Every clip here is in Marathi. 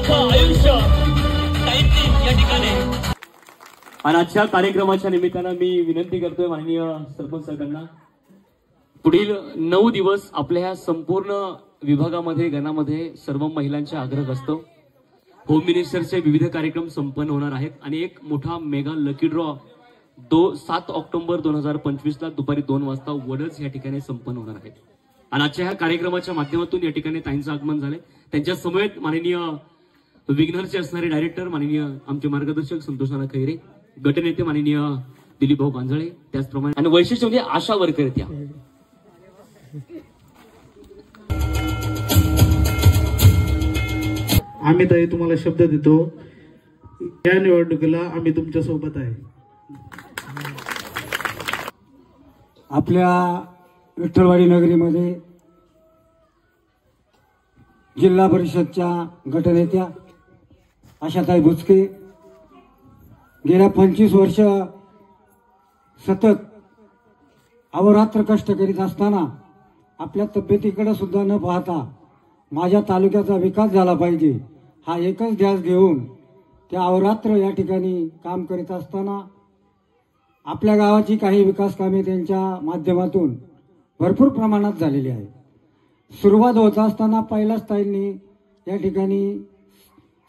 अख्खं आयुष्य ताईंनी या ठिकाणी. आणि आजच्या कार्यक्रमाच्या निमित्तानं मी विनंती करतोय माननीय सरपंच साहेबांना, पुढील 9 दिवस आपल्या ह्या संपूर्ण विभागामध्ये गणामध्ये सर्व महिलांचा आग्रह असतो. होम मिनिस्टरचे विविध कार्यक्रम संपन्न होणार आहेत आणि एक मोठा मेगा लकी ड्रॉ 7 ऑक्टोबर 2025 ला दुपारी 2 वाजता वडच या ठिकाणी संपन्न होणार आहे. आणि आजच्या ह्या कार्यक्रमाच्या माध्यमातून या ठिकाणी ताईंचं आगमन झालंय. त्यांच्या समवेत माननीय विग्नरचे असणारे डायरेक्टर माननीय आमचे मार्गदर्शक संतोष नाना खैरे, गटनेते माननीय दिलीप भाऊ गांजळे, त्याचप्रमाणे आणि वैशिष्ट्य म्हणजे आशा वर्कर त्या. आम्ही ताई तुम्हाला शब्द देतो, या निवडणुकीला आम्ही तुमच्या सोबत आहे. आपल्या विठ्ठलवाडी नगरीमध्ये जिल्हा परिषदच्या गटनेत्या आशाताई बुचके गेल्या 25 वर्ष सतत अहोरात्र कष्ट करीत असताना आपल्या तब्येतीकडे सुद्धा न पाहता माझ्या तालुक्याचा विकास झाला पाहिजे हा एकच ध्यास घेऊन त्या अहोरात्र या ठिकाणी काम करीत असताना आपल्या गावाची काही विकास कामे त्यांच्या माध्यमातून भरपूर प्रमाणात झालेली आहे. सुरुवात होत असताना पहिल्याच ताईंनी या ठिकाणी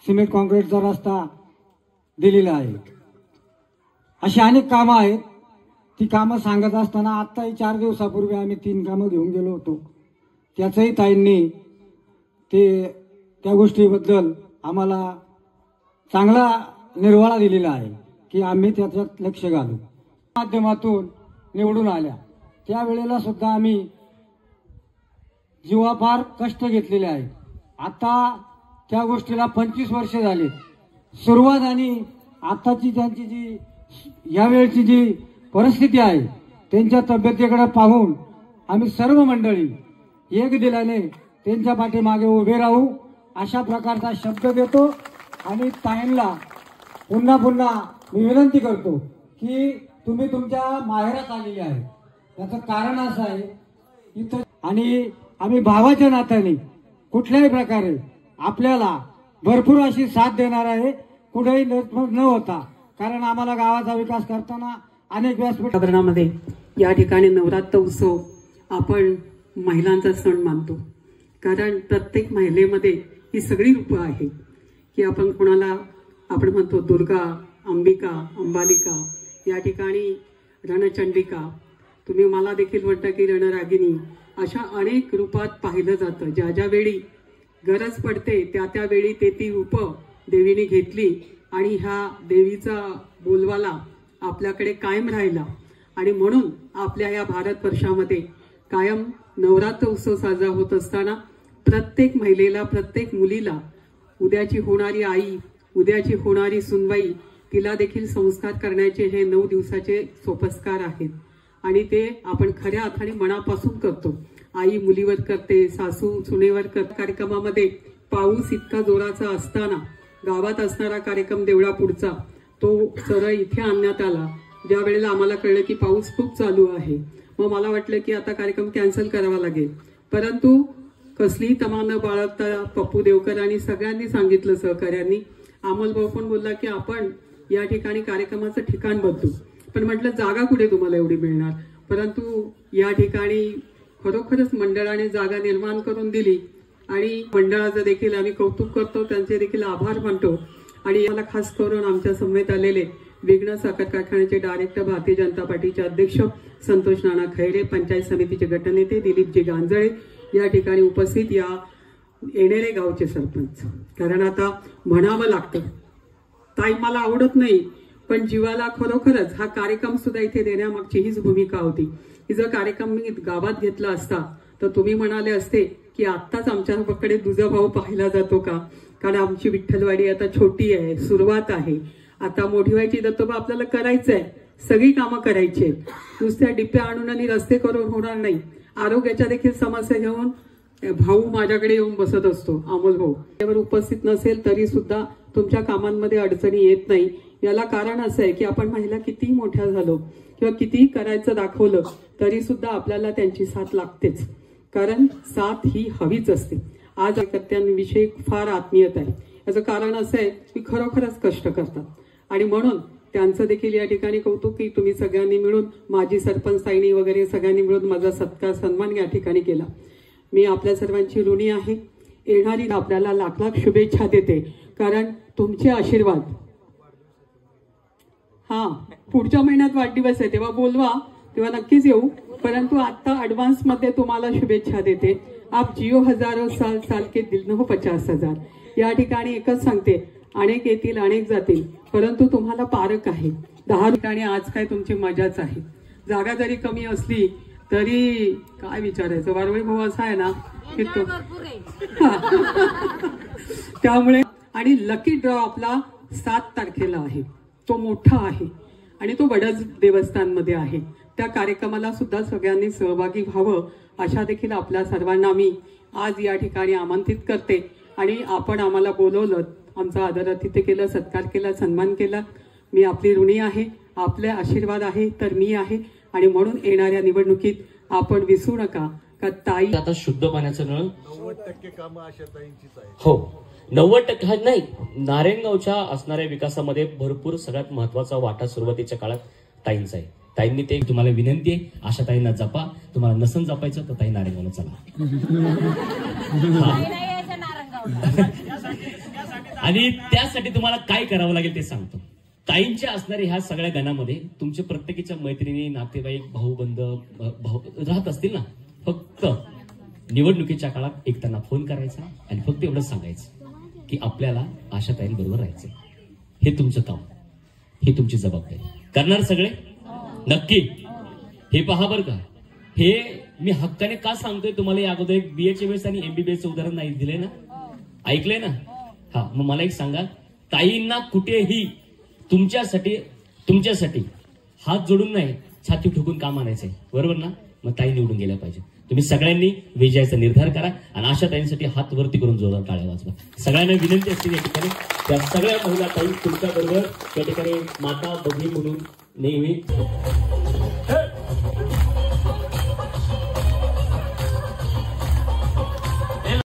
सिमेंट कॉन्क्रीटचा रस्ता दिलेला आहे. अशी अनेक कामं आहेत. ती कामं सांगत असताना आत्ताही 4 दिवसापूर्वी आम्ही 3 कामं घेऊन गेलो होतो. त्याचंही ताईंनी त्या गोष्टीबद्दल आम्हाला चांगला निर्वाळा दिलेला आहे की आम्ही त्याच्यात लक्ष घालू. माध्यमातून निवडून आल्या त्यावेळेला सुद्धा आम्ही जीवापार कष्ट घेतलेले आहेत. आता त्या गोष्टीला 25 वर्ष झाली. सुरुवात आणि आताची त्यांची जी यावेळची जी परिस्थिती आहे त्यांच्या तब्येतीकडे पाहून आम्ही सर्व मंडळी एक दिलाने त्यांच्या पाठीमागे उभे राहू अशा प्रकारचा शब्द देतो. आणि ताईंना पुन्हा पुन्हा मी विनंती करतो की तुम्ही तुमच्या माहेरात आलेले आहे. त्याचं कारण असं आहे इथं आणि आम्ही भावाच्या नात्याने कुठल्याही प्रकारे आपल्याला भरपूर अशी साथ देणार आहे कुठेही न होता. कारण आम्हाला गावाचा विकास करताना अनेक व्यासपीठामध्ये या ठिकाणी नवरात्र उत्सव आपण महिलांचा सण मानतो. कारण प्रत्येक महिलेमध्ये ही सगळी रूपं आहेत की आपण कोणाला आपण म्हणतो दुर्गा, अंबिका, अंबालिका, या ठिकाणी रणचंडिका, तुम्ही मला देखील म्हणता की रणरागिनी, अशा अनेक रूपात पाहिलं जातं. ज्या ज्या वेळी गरज पडते त्या त्या वेळी ती रूपं देवीने घेतली आणि ह्या देवीचा बोलवाला आपल्याकडे कायम राहिला. आणि म्हणून आपल्या या भारतवर्षामध्ये कायम नवरात्र उत्सव साजरा होत असताना प्रत्येक महिलेला, प्रत्येक मुलीला उद्याची होणारी आई, उद्याची होणारी सुनबाई, तिला देखील संस्कार करण्याचे हे 9 दिवसाचे सोपस्कार आहेत. आणि ते आपण खऱ्या अर्थाने मनापासून करतो. आई मुलीवर करते, सासू सुनेवर करते. कार्यक्रमामध्ये पाऊस इतका जोराचा असताना गावात असणारा कार्यक्रम देवळा पुढचा तो सरळ इथे आणण्यात आला. ज्या वेळेला आम्हाला कळलं की पाऊस खूप चालू आहे, मग मला वाटलं की आता कार्यक्रम कॅन्सल करावा लागेल. परंतु कसलीही तमा न बाळगता पप्पू देवकर आणि सगळ्यांनी सांगितलं, सहकार्यांनी, अमोल भाऊ पण बोलला की आपण या ठिकाणी कार्यक्रमाचं ठिकाण बदलू. पण म्हटलं जागा कुठे तुम्हाला एवढी मिळणार. परंतु या ठिकाणी खरोखरच मंडळाने जागा निर्माण करून दिली आणि मंडळाचं देखील आम्ही कौतुक करतो, त्यांचे देखील आभार मानतो. आणि याला खास करून आमच्या समवेत आलेले विघ्न साखर कारखान्याचे डायरेक्टर, भारतीय जनता पार्टीचे अध्यक्ष संतोष नाना खैरे, पंचायत समितीचे गटनेते दिलीपजी गांजळे, या ठिकाणी उपस्थित या येणेरे गावचे सरपंच. कारण आता म्हणावं लागतं, ताई मला आवडत नाही पण जीवाला खरोखरच हा कार्यक्रम सुद्धा इथे देण्यामागची हीच भूमिका होती की जर कार्यक्रम मी गावात घेतला असता तर तुम्ही म्हणाले असते की आत्ताच आमच्याकडे दुजा भाऊ पाहिला जातो का. कारण आमची विठ्ठलवाडी आता छोटी आहे, सुरुवात आहे, आता मोठी व्हायची. दत्तोबा आपल्याला करायचं आहे, सगळी कामं करायची आहेत. नुसत्या डिप्या आणून आणि रस्ते करून होणार नाही. आरोग्याच्या देखील समस्या घेऊन भाऊ माझ्याकडे येऊन बसत असतो, अमोल भाऊ. त्यावर उपस्थित नसेल तरी सुद्धा तुमच्या कामांमध्ये अडचणी येत नाही. याला कारण असं आहे की आपण महिला कितीही मोठ्या झालो किंवा कितीही करायचं दाखवलं तरी सुद्धा आपल्याला त्यांची साथ लागतेच. कारण साथ ही हवीच असते. आज कार्यकर्त्यांविषयी फार आत्मीयता आहे. याचं कारण असं आहे की खरोखरच कष्ट करतात आणि म्हणून त्यांचं देखील या ठिकाणी कौतुक की तुम्ही सगळ्यांनी मिळून, माजी सरपंच ताईंनी वगैरे सगळ्यांनी मिळून माझा सत्कार सन्मान या ठिकाणी केला. मी आपल्या सर्वांची ऋणी आहे. येणारी आपल्याला लाख लाख शुभेच्छा देते, कारण तुमचे आशीर्वाद. पुढच्या महिन्यात वाढदिवस आहे, तेव्हा बोलवा, तेव्हा नक्कीच येऊ. परंतु आता ॲडव्हान्स मध्ये तुम्हाला शुभेच्छा देते. आप जिओ हजारो साल साल के दिल न हो 50,000. या ठिकाणी एकच सांगते, अनेक येतील अनेक जातील, परंतु तुम्हाला पारक आहे. 10 ठिकाणी आज काय तुमची मजाच आहे. जागा जरी कमी असली तरी काय विचारायचं, वारवळी भाऊ असा आहे ना की तो त्यामुळे. आणि लकी ड्रॉ आपला 7 तारखेला आहे, तो मोठा आहे आणि तो बडज देवस्थानमध्ये आहे. त्या कार्यक्रमाला सुद्धा सगळ्यांनी सहभागी व्हावं अशा देखील आपल्या सर्वांना मी आज या ठिकाणी आमंत्रित करते. आणि आपण आम्हाला बोलवलं, आमचा आदरातिथ्य केलं, सत्कार केला, सन्मान केला. मी आपली ऋणी आहे. आपले आशीर्वाद आहे तर मी आहे. आणि म्हणून येणाऱ्या निवडणुकीत आपण विसरू नका का ताई. आता शुद्ध पाण्याचं नळ 90% कामं आशाताईंचीच आहे. हो, 90% नाही. नारायणगावच्या असणाऱ्या विकासामध्ये भरपूर सगळ्यात महत्वाचा वाटा सुरुवातीच्या काळात ताईंचा आहे. ताईंनी ते तुम्हाला विनंती आहे, आशा ताईंना जपा. तुम्हाला नसन जपायचं तर ताई नारायणगावला चला. आणि त्यासाठी तुम्हाला काय करावं लागेल ते सांगतो. ताईंच्या असणाऱ्या ह्या सगळ्या गणामध्ये तुमच्या प्रत्येकीच्या मैत्रिणी, नातेवाईक, भाऊबंद राहत असतील ना. फक्त निवडणुकीच्या काळात एक त्यांना फोन करायचा आणि फक्त एवढंच सांगायचं की आपल्याला आशाताईंबरोबर राहायचंय. हे तुमचं काम, हे तुमची जबाबदारी. करणार सगळे नक्की. हे पहा बरं का, हे मी हक्काने का सांगतोय तुम्हाला. या अगोदर एक बीएच्या वेळेस आणि एमबीबीएसचं उदाहरण नाही दिलंय ना, ऐकलंय ना. मग मला एक सांगा, ताईंना कुठेही तुमच्यासाठी हात जोडून नाही, छाती ठोकून काम आणायचंय, बरोबर ना. मग ताई निवडून गेल्या पाहिजे. तुम्ही सगळ्यांनी विजयाचा निर्धार करा आणि आशा ताईंसाठी हात वरती करून जोरदार टाळ्या वाजवा. सगळ्यांना विनंती असते या ठिकाणी, त्या सगळ्या महिला ताई तुमच्या बरोबर या ठिकाणी माता भगिनी म्हणून नेहमी